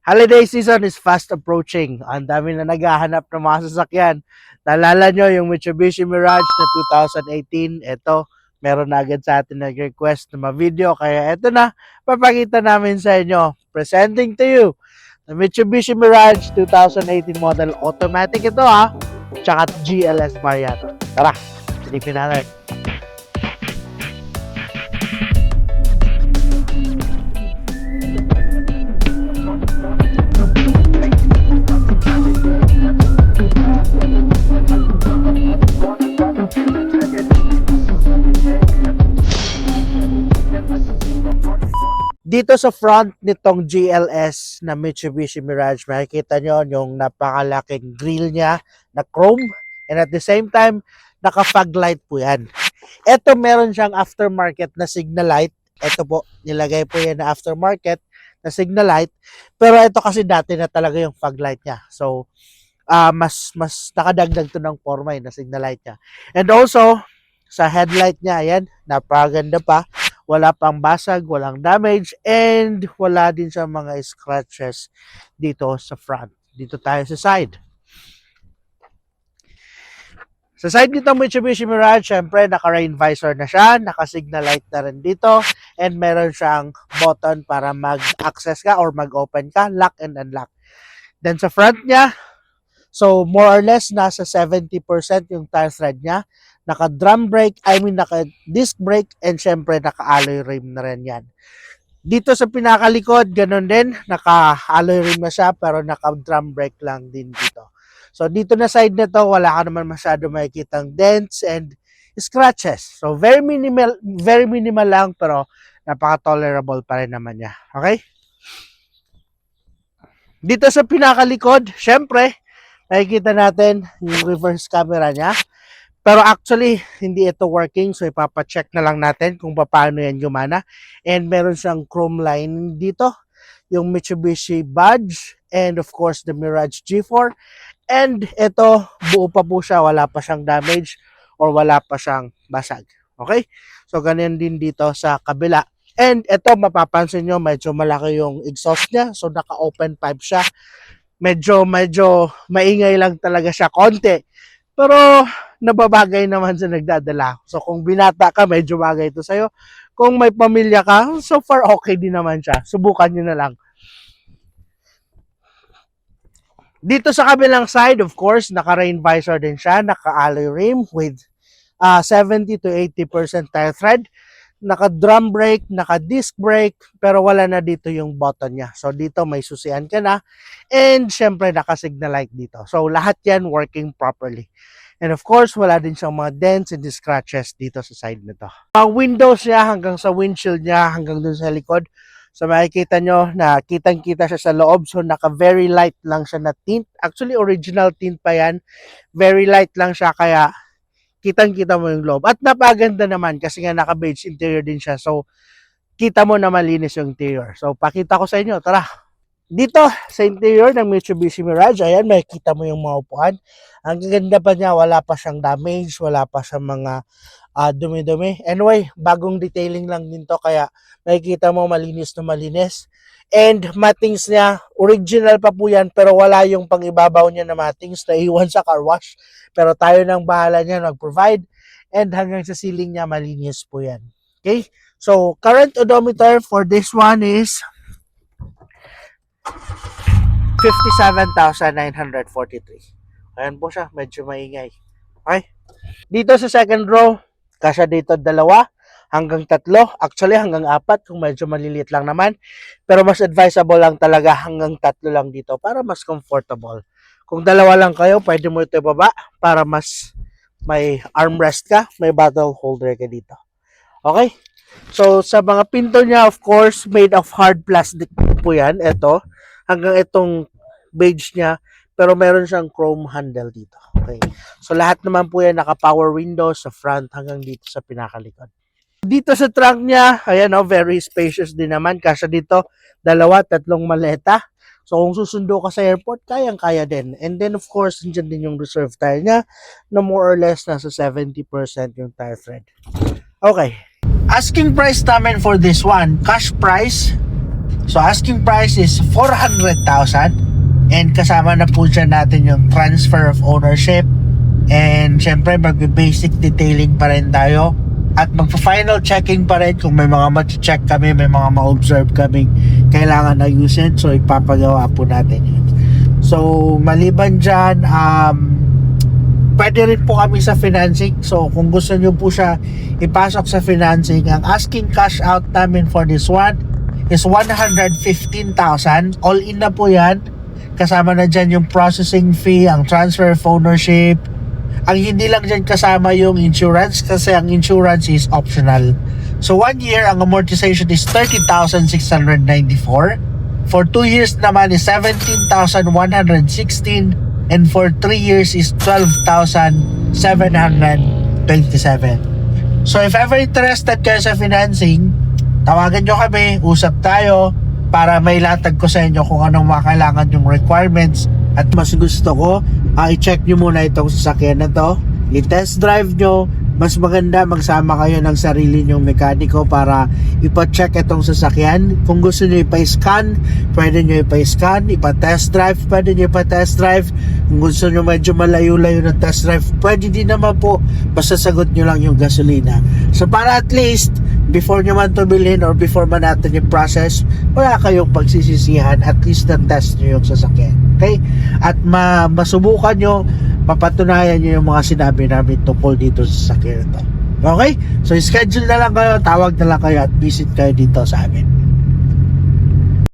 Holiday season is fast approaching. Ang dami na naghahanap ng mga sasakyan. Naalala nyo yung Mitsubishi Mirage na 2018? Ito, meron na agad sa atin nag-request na ma-video. Kaya ito na, papakita namin sa inyo. Presenting to you, the Mitsubishi Mirage 2018 model. Automatic ito tsaka GLS variant. Tara, silipin natin. Dito sa front nitong GLS na Mitsubishi Mirage, makikita nyo yung napakalaking grill niya na chrome, and at the same time, naka-fog light po yan. Ito meron siyang aftermarket na signal light. Ito po, nilagay po yan na aftermarket na signal light. Pero ito kasi dati na talaga yung fog light niya. So, mas nakadagdag to ng forma na signal light niya. And also, sa headlight niya, ayan, napakaganda pa. Wala pang basag, walang damage, and wala din sa mga scratches dito sa front. Dito tayo sa side. Sa side nito Mitsubishi Mirage, syempre naka-rain visor na siya, naka-signal light na rin dito, and meron siyang button para mag-access ka or mag-open ka, lock and unlock. Then sa front niya, so more or less nasa 70% yung tire tread niya. Naka-drum brake, naka-disc brake, and syempre naka-alloy rim na rin yan. Dito sa pinakalikod, ganun din, naka-alloy rim na siya, pero naka-drum brake lang din dito. So dito na side na to, wala ka naman masyado makikitang dents and scratches. So very minimal lang, pero napaka-tolerable pa rin naman niya. Okay? Dito sa pinakalikod, syempre, nakikita natin yung reverse camera niya. Pero actually, hindi ito working. So, ipapacheck na lang natin kung paano yan gumana. And meron siyang chrome line dito. Yung Mitsubishi badge. And of course, the Mirage G4. And ito, buo pa po siya. Wala pa siyang damage or wala pa siyang basag. Okay? So, ganyan din dito sa kabila. And ito, mapapansin nyo, medyo malaki yung exhaust niya. So, naka-open pipe siya. Medyo maingay lang talaga siya konti. Pero nababagay naman sa nagdadala. So kung binata ka, medyo bagay ito sa'yo. Kung may pamilya ka, so far okay din naman siya. Subukan nyo na lang. Dito sa kabilang side, of course, naka-rain visor din siya. Naka-alloy rim with 70 to 80% tire tread. Naka-drum brake, naka-disc brake, pero wala na dito yung button niya. So dito may susian ka na. And syempre, naka-signal light dito. So lahat yan working properly. And of course, wala din siyang mga dents and scratches dito sa side nito. Windows niya hanggang sa windshield niya, hanggang dun sa likod. So makikita nyo na kitang-kita siya sa loob. So naka-very light lang siya na tint. Actually, original tint pa yan. Very light lang siya, kaya kitang-kita mo yung loob. At napaganda naman kasi nga naka-beige interior din siya. So, kita mo na malinis yung interior. So, pakita ko sa inyo. Tara! Dito sa interior ng Mitsubishi Mirage, ayan, makikita mo yung mga upuan. Ang ganda pa niya, wala pa siyang damage, wala pa siyang mga dumi-dumi. Anyway, bagong detailing lang din to, kaya makikita mo malinis na malinis. And mattings niya, original pa po yan, pero wala yung pangibabaw niya na mattings na iwan sa car wash. Pero tayo nang bahala niya mag-provide. And hanggang sa ceiling niya, malinis po yan. Okay? So, current odometer for this one is 57,943. Ayan po siya, medyo maingay. Okay? Dito sa second row, kasya dito 2 hanggang 3, actually hanggang 4 kung medyo maliliit lang naman. Pero mas advisable lang talaga hanggang 3 lang dito para mas comfortable. Kung 2 lang kayo, pwede mo ito ibaba para mas may armrest ka, may bottle holder ka dito. Okay? So sa mga pinto niya, of course, made of hard plastic po yan. Ito, hanggang itong beige niya, pero meron siyang chrome handle dito. Okay. So lahat naman po yan naka-power windows sa front hanggang dito sa pinakalikod. Dito sa trunk niya, ayan very spacious din naman. Kasi dito, 2, 3 maleta. So kung susundo ka sa airport, kayang-kaya din. And then of course, dyan din yung reserve tire niya na more or less nasa 70% yung tire tread. Okay. Asking price namin for this one, cash price, So asking price is 400,000 and kasama na po dyan natin yung transfer of ownership and syempre mag-basic detailing pa rin tayo at magpa-final checking pa rin kung may mga ma-check kami, may mga ma-observe kami kailangan ayusin, so ipapagawa po natin yun. So maliban dyan, pwede rin po kami sa financing. So kung gusto nyo po siya ipasok sa financing, ang asking cash out namin for this one is 115,000. All in na po yan. Kasama na dyan yung processing fee, ang transfer of ownership. Ang hindi lang dyan kasama yung insurance kasi ang insurance is optional. So 1 year, ang amortization is 30,694. For 2 years naman is 17,116. And for 3 years is 12,727. So if ever interested kayo sa financing, tawagan nyo kami, usap tayo para may latag ko sa inyo kung anong makailangan yung requirements. At mas gusto ko, i-check nyo muna itong sasakyan na to, i-test drive nyo. Mas maganda magsama kayo ng sarili nyong mekaniko para ipa-check itong sasakyan. Kung gusto nyo ipa-scan, pwede nyo ipa-scan. Ipa-test drive, pwede nyo ipa-test drive. Kung gusto nyo medyo malayo-layo ng test drive, pwede din naman po. Basta sagot nyo lang yung gasolina. So para at least, before nyo man ito bilhin or before man natin yung process, wala kayong pagsisisihan. At least na-test nyo yung sasakyan. Okay? At masubukan nyo, papatunayan nyo yung mga sinabi namin tungkol dito sa sasakyan ito. Okay? So schedule na lang kayo, tawag na lang kayo at visit kayo dito sa amin.